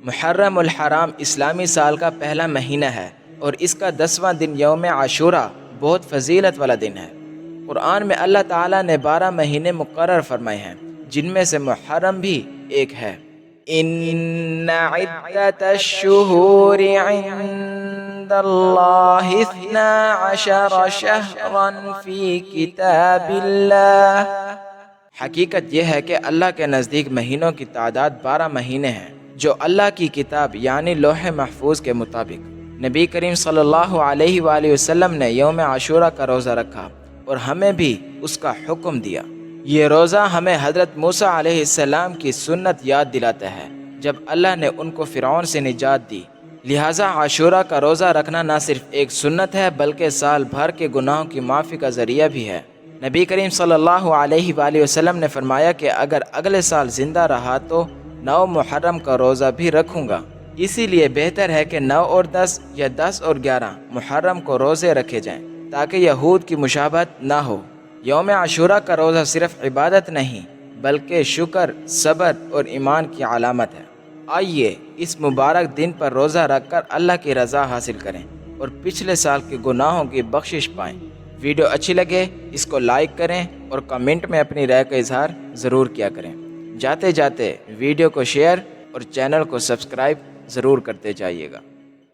محرم الحرام اسلامی سال کا پہلا مہینہ ہے اور اس کا 10واں دن یوم عاشورہ بہت فضیلت والا دن ہے۔ قرآن میں اللہ تعالیٰ نے 12 مہینے مقرر فرمائے ہیں، جن میں سے محرم بھی ایک ہے۔ ان عدت الشہور عند اللہ 12 شہرا فی کتاب اللہ۔ حقیقت یہ ہے کہ اللہ کے نزدیک مہینوں کی تعداد 12 مہینے ہیں، جو اللہ کی کتاب یعنی لوح محفوظ کے مطابق۔ نبی کریم صلی اللہ علیہ وآلہ وسلم نے یوم عاشورہ کا روزہ رکھا اور ہمیں بھی اس کا حکم دیا۔ یہ روزہ ہمیں حضرت موسیٰ علیہ السلام کی سنت یاد دلاتا ہے جب اللہ نے ان کو فرعون سے نجات دی۔ لہٰذا عاشورہ کا روزہ رکھنا نہ صرف ایک سنت ہے بلکہ سال بھر کے گناہوں کی معافی کا ذریعہ بھی ہے۔ نبی کریم صلی اللہ علیہ وآلہ وسلم نے فرمایا کہ اگر اگلے سال زندہ رہا تو 9 محرم کا روزہ بھی رکھوں گا۔ اسی لیے بہتر ہے کہ 9 اور 10 یا 10 اور 11 محرم کو روزے رکھے جائیں تاکہ یہود کی مشابہت نہ ہو۔ یوم عاشورہ کا روزہ صرف عبادت نہیں بلکہ شکر، صبر اور ایمان کی علامت ہے۔ آئیے اس مبارک دن پر روزہ رکھ کر اللہ کی رضا حاصل کریں اور پچھلے سال کے گناہوں کی بخشش پائیں۔ ویڈیو اچھی لگے اس کو لائک کریں اور کمنٹ میں اپنی رائے کا اظہار ضرور کیا کریں۔ جاتے جاتے ویڈیو کو شیئر اور چینل کو سبسکرائب ضرور کرتے جائیے گا۔